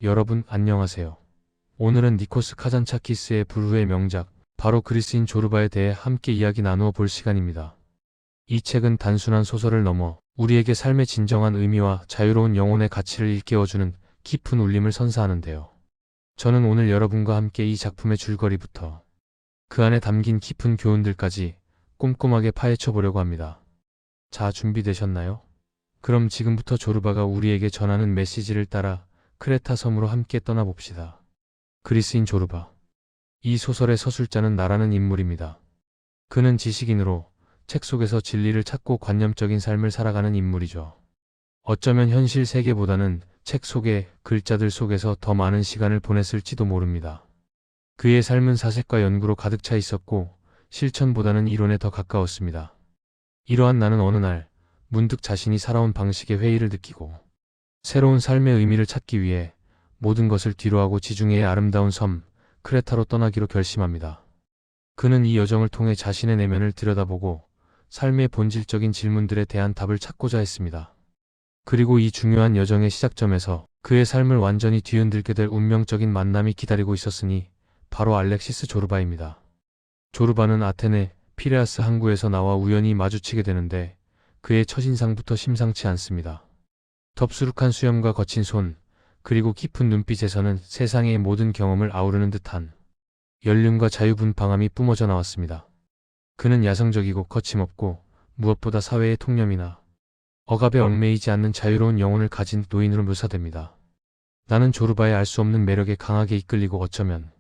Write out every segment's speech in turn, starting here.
여러분 안녕하세요. 오늘은 니코스 카잔차키스의 불후의 명작, 바로 그리스인 조르바에 대해 함께 이야기 나누어 볼 시간입니다. 이 책은 단순한 소설을 넘어 우리에게 삶의 진정한 의미와 자유로운 영혼의 가치를 일깨워주는 깊은 울림을 선사하는데요. 저는 오늘 여러분과 함께 이 작품의 줄거리부터 그 안에 담긴 깊은 교훈들까지 꼼꼼하게 파헤쳐 보려고 합니다. 자, 준비되셨나요? 그럼 지금부터 조르바가 우리에게 전하는 메시지를 따라 크레타 섬으로 함께 떠나봅시다. 그리스인 조르바. 이 소설의 서술자는 나라는 인물입니다. 그는 지식인으로 책 속에서 진리를 찾고 관념적인 삶을 살아가는 인물이죠. 어쩌면 현실 세계보다는 책 속의 글자들 속에서 더 많은 시간을 보냈을지도 모릅니다. 그의 삶은 사색과 연구로 가득 차 있었고 실천보다는 이론에 더 가까웠습니다. 이러한 나는 어느 날 문득 자신이 살아온 방식의 회의를 느끼고 새로운 삶의 의미를 찾기 위해 모든 것을 뒤로하고 지중해의 아름다운 섬 크레타로 떠나기로 결심합니다. 그는 이 여정을 통해 자신의 내면을 들여다보고 삶의 본질적인 질문들에 대한 답을 찾고자 했습니다. 그리고 이 중요한 여정의 시작점에서 그의 삶을 완전히 뒤흔들게 될 운명적인 만남이 기다리고 있었으니 바로 알렉시스 조르바입니다. 조르바는 아테네 피레아스 항구에서 나와 우연히 마주치게 되는데 그의 첫인상부터 심상치 않습니다. 덥수룩한 수염과 거친 손, 그리고 깊은 눈빛에서는 세상의 모든 경험을 아우르는 듯한 연륜과 자유분방함이 뿜어져 나왔습니다. 그는 야성적이고 거침없고 무엇보다 사회의 통념이나 억압에 얽매이지 않는 자유로운 영혼을 가진 노인으로 묘사됩니다. 나는 조르바의 알 수 없는 매력에 강하게 이끌리고 어쩌면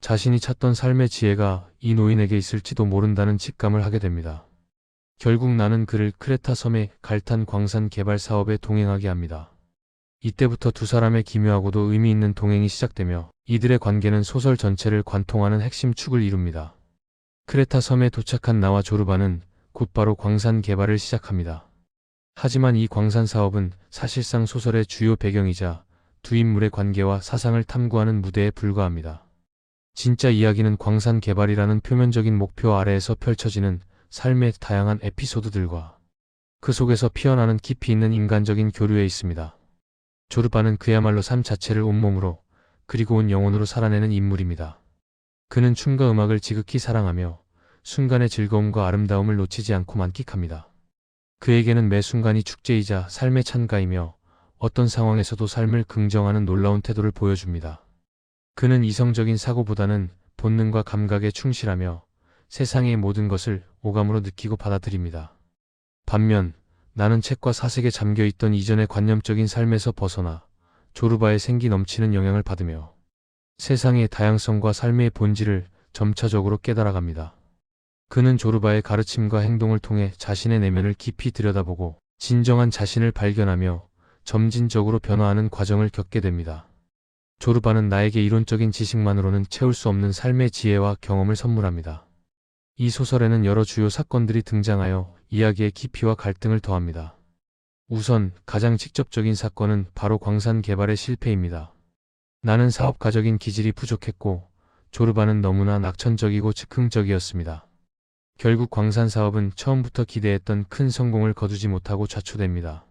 자신이 찾던 삶의 지혜가 이 노인에게 있을지도 모른다는 직감을 하게 됩니다. 결국 나는 그를 크레타 섬의 갈탄 광산 개발 사업에 동행하게 합니다. 이때부터 두 사람의 기묘하고도 의미 있는 동행이 시작되며 이들의 관계는 소설 전체를 관통하는 핵심 축을 이룹니다. 크레타 섬에 도착한 나와 조르바는 곧바로 광산 개발을 시작합니다. 하지만 이 광산 사업은 사실상 소설의 주요 배경이자 두 인물의 관계와 사상을 탐구하는 무대에 불과합니다. 진짜 이야기는 광산 개발이라는 표면적인 목표 아래에서 펼쳐지는 삶의 다양한 에피소드들과 그 속에서 피어나는 깊이 있는 인간적인 교류에 있습니다. 조르바는 그야말로 삶 자체를 온몸으로 그리고 온 영혼으로 살아내는 인물입니다. 그는 춤과 음악을 지극히 사랑하며 순간의 즐거움과 아름다움을 놓치지 않고 만끽합니다. 그에게는 매 순간이 축제이자 삶의 찬가이며 어떤 상황에서도 삶을 긍정하는 놀라운 태도를 보여줍니다. 그는 이성적인 사고보다는 본능과 감각에 충실하며 세상의 모든 것을 오감으로 느끼고 받아들입니다. 반면 나는 책과 사색에 잠겨있던 이전의 관념적인 삶에서 벗어나 조르바의 생기 넘치는 영향을 받으며 세상의 다양성과 삶의 본질을 점차적으로 깨달아갑니다. 그는 조르바의 가르침과 행동을 통해 자신의 내면을 깊이 들여다보고 진정한 자신을 발견하며 점진적으로 변화하는 과정을 겪게 됩니다. 조르바는 나에게 이론적인 지식만으로는 채울 수 없는 삶의 지혜와 경험을 선물합니다. 이 소설에는 여러 주요 사건들이 등장하여 이야기의 깊이와 갈등을 더합니다. 우선 가장 직접적인 사건은 바로 광산 개발의 실패입니다. 나는 사업가적인 기질이 부족했고 조르바는 너무나 낙천적이고 즉흥적이었습니다. 결국 광산 사업은 처음부터 기대했던 큰 성공을 거두지 못하고 좌초됩니다.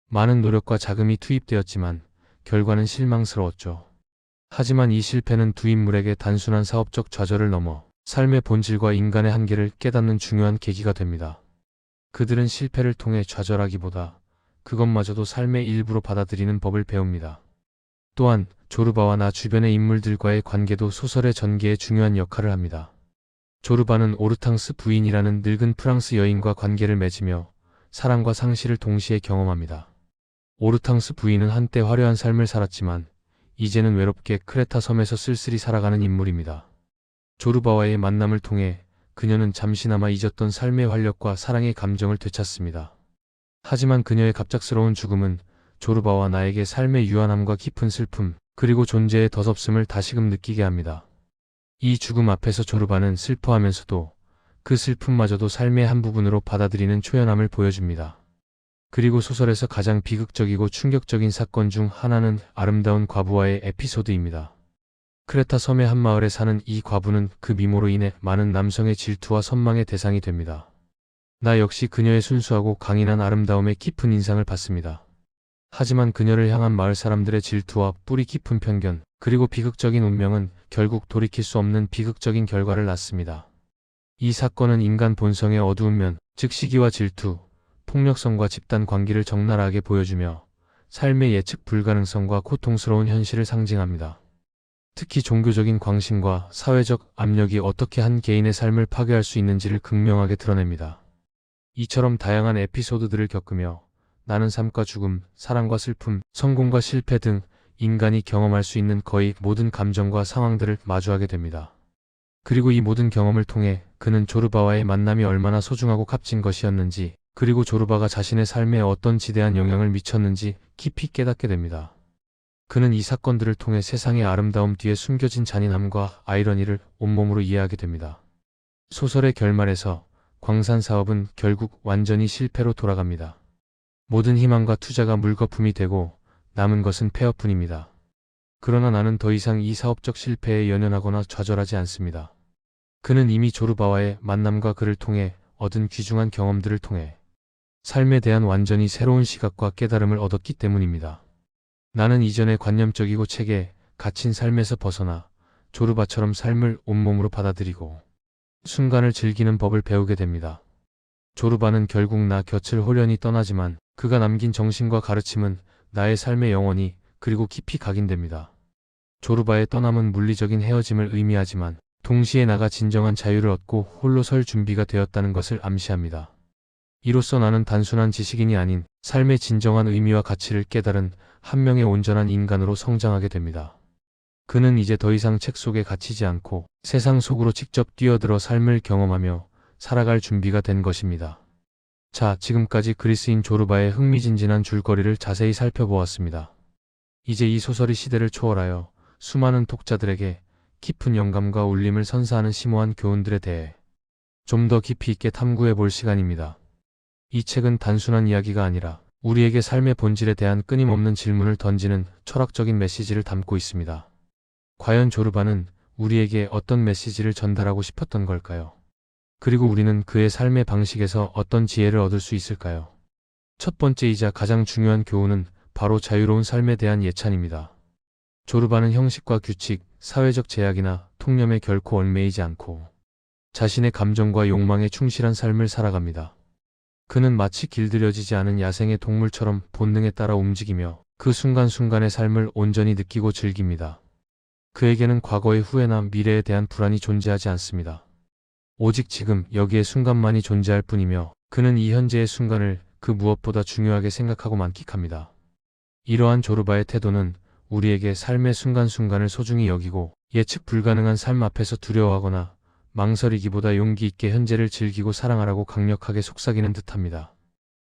많은 노력과 자금이 투입되었지만 결과는 실망스러웠죠. 하지만 이 실패는 두 인물에게 단순한 사업적 좌절을 넘어 삶의 본질과 인간의 한계를 깨닫는 중요한 계기가 됩니다. 그들은 실패를 통해 좌절하기보다 그것마저도 삶의 일부로 받아들이는 법을 배웁니다. 또한 조르바와 나 주변의 인물들과의 관계도 소설의 전개에 중요한 역할을 합니다. 조르바는 오르탕스 부인이라는 늙은 프랑스 여인과 관계를 맺으며 사랑과 상실을 동시에 경험합니다. 오르탕스 부인은 한때 화려한 삶을 살았지만 이제는 외롭게 크레타 섬에서 쓸쓸히 살아가는 인물입니다. 조르바와의 만남을 통해 그녀는 잠시나마 잊었던 삶의 활력과 사랑의 감정을 되찾습니다. 하지만 그녀의 갑작스러운 죽음은 조르바와 나에게 삶의 유한함과 깊은 슬픔, 그리고 존재의 더섭음을 다시금 느끼게 합니다. 이 죽음 앞에서 조르바는 슬퍼하면서도 그 슬픔마저도 삶의 한 부분으로 받아들이는 초연함을 보여줍니다. 그리고 소설에서 가장 비극적이고 충격적인 사건 중 하나는 아름다운 과부와의 에피소드입니다. 크레타 섬의 한 마을에 사는 이 과부는 그 미모로 인해 많은 남성의 질투와 선망의 대상이 됩니다. 나 역시 그녀의 순수하고 강인한 아름다움에 깊은 인상을 받습니다. 하지만 그녀를 향한 마을 사람들의 질투와 뿌리 깊은 편견, 그리고 비극적인 운명은 결국 돌이킬 수 없는 비극적인 결과를 낳습니다. 이 사건은 인간 본성의 어두운 면, 즉 시기와 질투, 폭력성과 집단 관계를 적나라하게 보여주며 삶의 예측 불가능성과 고통스러운 현실을 상징합니다. 특히 종교적인 광신과 사회적 압력이 어떻게 한 개인의 삶을 파괴할 수 있는지를 극명하게 드러냅니다. 이처럼 다양한 에피소드들을 겪으며 나는 삶과 죽음, 사랑과 슬픔, 성공과 실패 등 인간이 경험할 수 있는 거의 모든 감정과 상황들을 마주하게 됩니다. 그리고 이 모든 경험을 통해 그는 조르바와의 만남이 얼마나 소중하고 값진 것이었는지, 그리고 조르바가 자신의 삶에 어떤 지대한 영향을 미쳤는지 깊이 깨닫게 됩니다. 그는 이 사건들을 통해 세상의 아름다움 뒤에 숨겨진 잔인함과 아이러니를 온몸으로 이해하게 됩니다. 소설의 결말에서 광산 사업은 결국 완전히 실패로 돌아갑니다. 모든 희망과 투자가 물거품이 되고 남은 것은 폐허뿐입니다. 그러나 나는 더 이상 이 사업적 실패에 연연하거나 좌절하지 않습니다. 그는 이미 조르바와의 만남과 그를 통해 얻은 귀중한 경험들을 통해 삶에 대한 완전히 새로운 시각과 깨달음을 얻었기 때문입니다. 나는 이전의 관념적이고 체계에 갇힌 삶에서 벗어나 조르바처럼 삶을 온몸으로 받아들이고 순간을 즐기는 법을 배우게 됩니다. 조르바는 결국 나 곁을 홀연히 떠나지만 그가 남긴 정신과 가르침은 나의 삶에 영원히 그리고 깊이 각인됩니다. 조르바의 떠남은 물리적인 헤어짐을 의미하지만 동시에 나가 진정한 자유를 얻고 홀로 설 준비가 되었다는 것을 암시합니다. 이로써 나는 단순한 지식인이 아닌 삶의 진정한 의미와 가치를 깨달은 한 명의 온전한 인간으로 성장하게 됩니다. 그는 이제 더 이상 책 속에 갇히지 않고 세상 속으로 직접 뛰어들어 삶을 경험하며 살아갈 준비가 된 것입니다. 자, 지금까지 그리스인 조르바의 흥미진진한 줄거리를 자세히 살펴보았습니다. 이제 이 소설이 시대를 초월하여 수많은 독자들에게 깊은 영감과 울림을 선사하는 심오한 교훈들에 대해 좀 더 깊이 있게 탐구해 볼 시간입니다. 이 책은 단순한 이야기가 아니라 우리에게 삶의 본질에 대한 끊임없는 질문을 던지는 철학적인 메시지를 담고 있습니다. 과연 조르바는 우리에게 어떤 메시지를 전달하고 싶었던 걸까요? 그리고 우리는 그의 삶의 방식에서 어떤 지혜를 얻을 수 있을까요? 첫 번째이자 가장 중요한 교훈은 바로 자유로운 삶에 대한 예찬입니다. 조르바는 형식과 규칙, 사회적 제약이나 통념에 결코 얽매이지 않고 자신의 감정과 욕망에 충실한 삶을 살아갑니다. 그는 마치 길들여지지 않은 야생의 동물처럼 본능에 따라 움직이며 그 순간순간의 삶을 온전히 느끼고 즐깁니다. 그에게는 과거의 후회나 미래에 대한 불안이 존재하지 않습니다. 오직 지금 여기에 순간만이 존재할 뿐이며 그는 이 현재의 순간을 그 무엇보다 중요하게 생각하고 만끽합니다. 이러한 조르바의 태도는 우리에게 삶의 순간순간을 소중히 여기고 예측 불가능한 삶 앞에서 두려워하거나 망설이기보다 용기 있게 현재를 즐기고 사랑하라고 강력하게 속삭이는 듯합니다.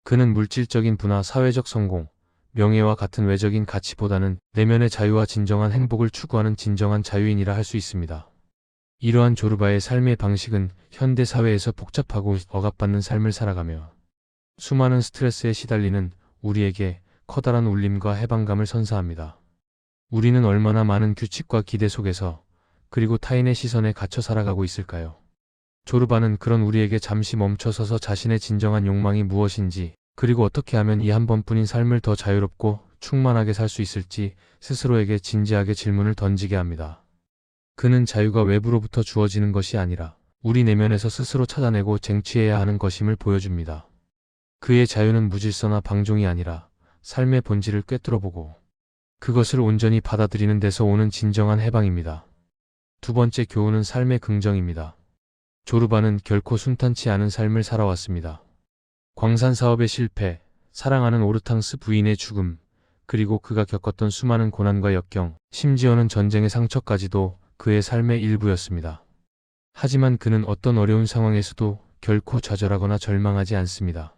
그는 물질적인 부나 사회적 성공, 명예와 같은 외적인 가치보다는 내면의 자유와 진정한 행복을 추구하는 진정한 자유인이라 할 수 있습니다. 이러한 조르바의 삶의 방식은 현대 사회에서 복잡하고 억압받는 삶을 살아가며 수많은 스트레스에 시달리는 우리에게 커다란 울림과 해방감을 선사합니다. 우리는 얼마나 많은 규칙과 기대 속에서 그리고 타인의 시선에 갇혀 살아가고 있을까요? 조르바는 그런 우리에게 잠시 멈춰서서 자신의 진정한 욕망이 무엇인지, 그리고 어떻게 하면 이 한 번뿐인 삶을 더 자유롭고 충만하게 살 수 있을지 스스로에게 진지하게 질문을 던지게 합니다. 그는 자유가 외부로부터 주어지는 것이 아니라 우리 내면에서 스스로 찾아내고 쟁취해야 하는 것임을 보여줍니다. 그의 자유는 무질서나 방종이 아니라 삶의 본질을 꿰뚫어보고 그것을 온전히 받아들이는 데서 오는 진정한 해방입니다. 두 번째 교훈은 삶의 긍정입니다. 조르바는 결코 순탄치 않은 삶을 살아왔습니다. 광산 사업의 실패, 사랑하는 오르탕스 부인의 죽음, 그리고 그가 겪었던 수많은 고난과 역경, 심지어는 전쟁의 상처까지도 그의 삶의 일부였습니다. 하지만 그는 어떤 어려운 상황에서도 결코 좌절하거나 절망하지 않습니다.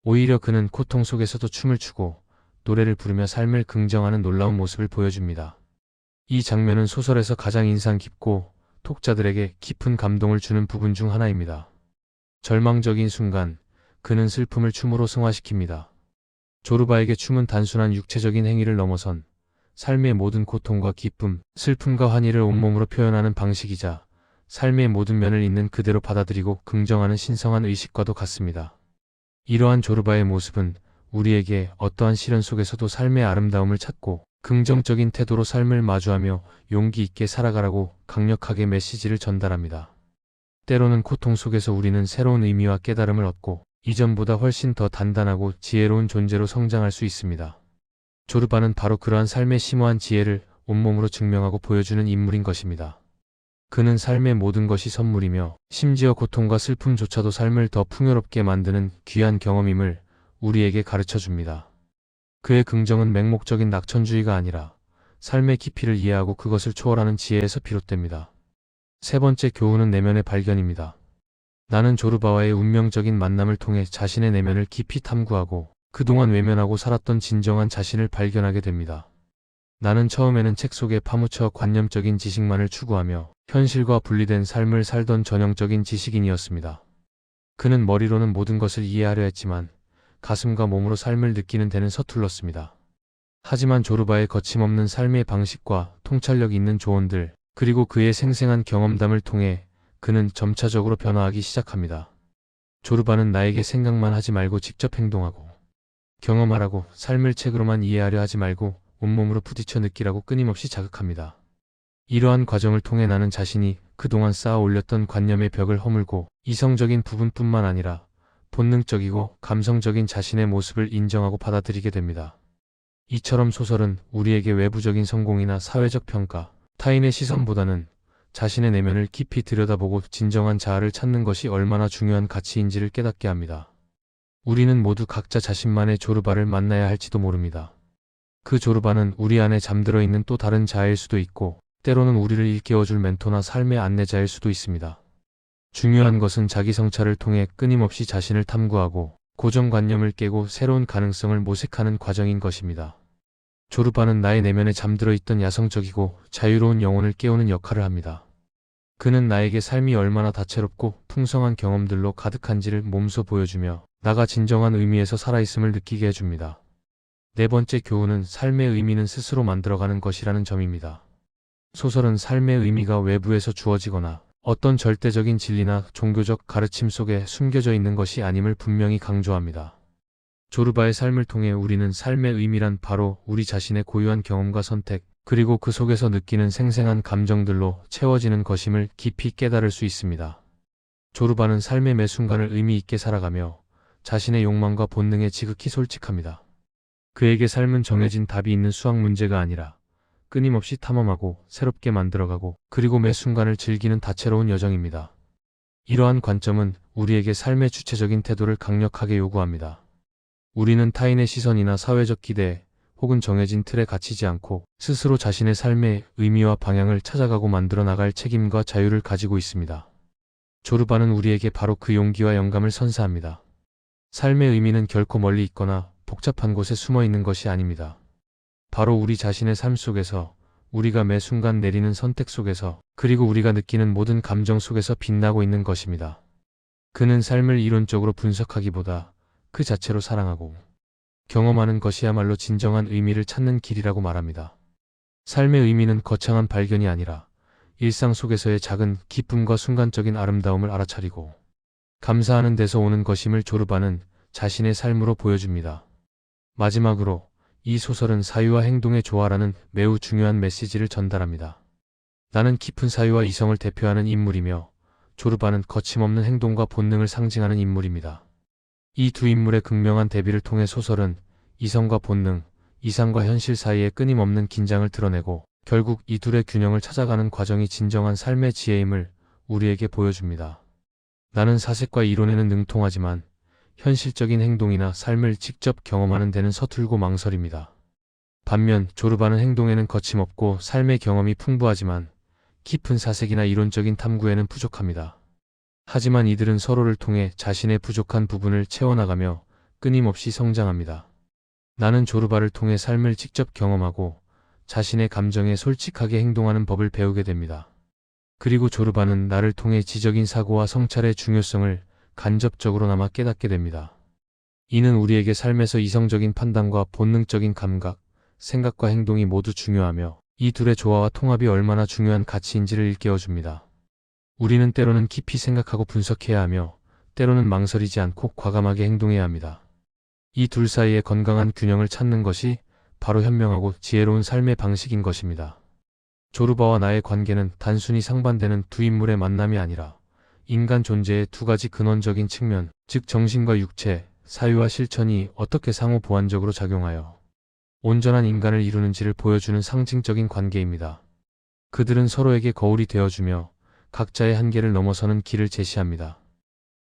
오히려 그는 고통 속에서도 춤을 추고 노래를 부르며 삶을 긍정하는 놀라운 모습을 보여줍니다. 이 장면은 소설에서 가장 인상 깊고 독자들에게 깊은 감동을 주는 부분 중 하나입니다. 절망적인 순간, 그는 슬픔을 춤으로 승화시킵니다. 조르바에게 춤은 단순한 육체적인 행위를 넘어선 삶의 모든 고통과 기쁨, 슬픔과 환희를 온몸으로 표현하는 방식이자 삶의 모든 면을 있는 그대로 받아들이고 긍정하는 신성한 의식과도 같습니다. 이러한 조르바의 모습은 우리에게 어떠한 시련 속에서도 삶의 아름다움을 찾고 긍정적인 태도로 삶을 마주하며 용기 있게 살아가라고 강력하게 메시지를 전달합니다. 때로는 고통 속에서 우리는 새로운 의미와 깨달음을 얻고 이전보다 훨씬 더 단단하고 지혜로운 존재로 성장할 수 있습니다. 조르바는 바로 그러한 삶의 심오한 지혜를 온몸으로 증명하고 보여주는 인물인 것입니다. 그는 삶의 모든 것이 선물이며 심지어 고통과 슬픔조차도 삶을 더 풍요롭게 만드는 귀한 경험임을 우리에게 가르쳐 줍니다. 그의 긍정은 맹목적인 낙천주의가 아니라 삶의 깊이를 이해하고 그것을 초월하는 지혜에서 비롯됩니다. 세 번째 교훈은 내면의 발견입니다. 나는 조르바와의 운명적인 만남을 통해 자신의 내면을 깊이 탐구하고 그동안 외면하고 살았던 진정한 자신을 발견하게 됩니다. 나는 처음에는 책 속에 파묻혀 관념적인 지식만을 추구하며 현실과 분리된 삶을 살던 전형적인 지식인이었습니다. 그는 머리로는 모든 것을 이해하려 했지만 가슴과 몸으로 삶을 느끼는 데는 서툴렀습니다. 하지만 조르바의 거침없는 삶의 방식과 통찰력 있는 조언들, 그리고 그의 생생한 경험담을 통해 그는 점차적으로 변화하기 시작합니다. 조르바는 나에게 생각만 하지 말고 직접 행동하고 경험하라고, 삶을 책으로만 이해하려 하지 말고 온몸으로 부딪혀 느끼라고 끊임없이 자극합니다. 이러한 과정을 통해 나는 자신이 그동안 쌓아 올렸던 관념의 벽을 허물고 이성적인 부분뿐만 아니라 본능적이고 감성적인 자신의 모습을 인정하고 받아들이게 됩니다. 이처럼 소설은 우리에게 외부적인 성공이나 사회적 평가, 타인의 시선보다는 자신의 내면을 깊이 들여다보고 진정한 자아를 찾는 것이 얼마나 중요한 가치인지를 깨닫게 합니다. 우리는 모두 각자 자신만의 조르바를 만나야 할지도 모릅니다. 그 조르바는 우리 안에 잠들어 있는 또 다른 자아일 수도 있고, 때로는 우리를 일깨워줄 멘토나 삶의 안내자일 수도 있습니다. 중요한 것은 자기 성찰을 통해 끊임없이 자신을 탐구하고 고정관념을 깨고 새로운 가능성을 모색하는 과정인 것입니다. 조르바는 나의 내면에 잠들어 있던 야성적이고 자유로운 영혼을 깨우는 역할을 합니다. 그는 나에게 삶이 얼마나 다채롭고 풍성한 경험들로 가득한지를 몸소 보여주며 나가 진정한 의미에서 살아있음을 느끼게 해줍니다. 네 번째 교훈은 삶의 의미는 스스로 만들어가는 것이라는 점입니다. 소설은 삶의 의미가 외부에서 주어지거나 어떤 절대적인 진리나 종교적 가르침 속에 숨겨져 있는 것이 아님을 분명히 강조합니다. 조르바의 삶을 통해 우리는 삶의 의미란 바로 우리 자신의 고유한 경험과 선택, 그리고 그 속에서 느끼는 생생한 감정들로 채워지는 것임을 깊이 깨달을 수 있습니다. 조르바는 삶의 매 순간을 의미 있게 살아가며 자신의 욕망과 본능에 지극히 솔직합니다. 그에게 삶은 정해진 답이 있는 수학 문제가 아니라 끊임없이 탐험하고 새롭게 만들어가고 그리고 매 순간을 즐기는 다채로운 여정입니다. 이러한 관점은 우리에게 삶의 주체적인 태도를 강력하게 요구합니다. 우리는 타인의 시선이나 사회적 기대 혹은 정해진 틀에 갇히지 않고 스스로 자신의 삶의 의미와 방향을 찾아가고 만들어 나갈 책임과 자유를 가지고 있습니다. 조르바는 우리에게 바로 그 용기와 영감을 선사합니다. 삶의 의미는 결코 멀리 있거나 복잡한 곳에 숨어 있는 것이 아닙니다. 바로 우리 자신의 삶 속에서, 우리가 매 순간 내리는 선택 속에서, 그리고 우리가 느끼는 모든 감정 속에서 빛나고 있는 것입니다. 그는 삶을 이론적으로 분석하기보다 그 자체로 사랑하고 경험하는 것이야말로 진정한 의미를 찾는 길이라고 말합니다. 삶의 의미는 거창한 발견이 아니라 일상 속에서의 작은 기쁨과 순간적인 아름다움을 알아차리고 감사하는 데서 오는 것임을 조르바는 자신의 삶으로 보여줍니다. 마지막으로 이 소설은 사유와 행동의 조화라는 매우 중요한 메시지를 전달합니다. 나는 깊은 사유와 이성을 대표하는 인물이며 조르바는 거침없는 행동과 본능을 상징하는 인물입니다. 이 두 인물의 극명한 대비를 통해 소설은 이성과 본능, 이상과 현실 사이의 끊임없는 긴장을 드러내고 결국 이 둘의 균형을 찾아가는 과정이 진정한 삶의 지혜임을 우리에게 보여줍니다. 나는 사색과 이론에는 능통하지만 현실적인 행동이나 삶을 직접 경험하는 데는 서툴고 망설입니다. 반면 조르바는 행동에는 거침없고 삶의 경험이 풍부하지만 깊은 사색이나 이론적인 탐구에는 부족합니다. 하지만 이들은 서로를 통해 자신의 부족한 부분을 채워나가며 끊임없이 성장합니다. 나는 조르바를 통해 삶을 직접 경험하고 자신의 감정에 솔직하게 행동하는 법을 배우게 됩니다. 그리고 조르바는 나를 통해 지적인 사고와 성찰의 중요성을 간접적으로나마 깨닫게 됩니다. 이는 우리에게 삶에서 이성적인 판단과 본능적인 감각, 생각과 행동이 모두 중요하며 이 둘의 조화와 통합이 얼마나 중요한 가치인지를 일깨워줍니다. 우리는 때로는 깊이 생각하고 분석해야 하며 때로는 망설이지 않고 과감하게 행동해야 합니다. 이 둘 사이의 건강한 균형을 찾는 것이 바로 현명하고 지혜로운 삶의 방식인 것입니다. 조르바와 나의 관계는 단순히 상반되는 두 인물의 만남이 아니라 인간 존재의 두 가지 근원적인 측면, 즉 정신과 육체, 사유와 실천이 어떻게 상호 보완적으로 작용하여 온전한 인간을 이루는지를 보여주는 상징적인 관계입니다. 그들은 서로에게 거울이 되어주며 각자의 한계를 넘어서는 길을 제시합니다.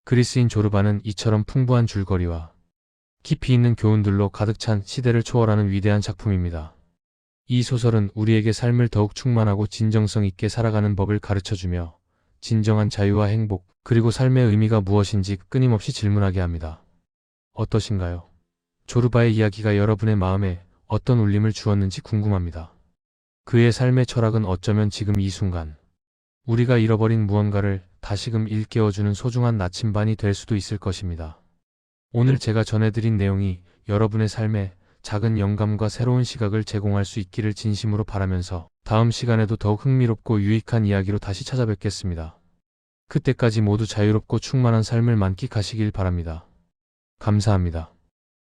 그리스인 조르바는 이처럼 풍부한 줄거리와 깊이 있는 교훈들로 가득 찬 시대를 초월하는 위대한 작품입니다. 이 소설은 우리에게 삶을 더욱 충만하고 진정성 있게 살아가는 법을 가르쳐주며 진정한 자유와 행복, 그리고 삶의 의미가 무엇인지 끊임없이 질문하게 합니다. 어떠신가요? 조르바의 이야기가 여러분의 마음에 어떤 울림을 주었는지 궁금합니다. 그의 삶의 철학은 어쩌면 지금 이 순간 우리가 잃어버린 무언가를 다시금 일깨워주는 소중한 나침반이 될 수도 있을 것입니다. 오늘 제가 전해드린 내용이 여러분의 삶에 작은 영감과 새로운 시각을 제공할 수 있기를 진심으로 바라면서 다음 시간에도 더욱 흥미롭고 유익한 이야기로 다시 찾아뵙겠습니다. 그때까지 모두 자유롭고 충만한 삶을 만끽하시길 바랍니다. 감사합니다.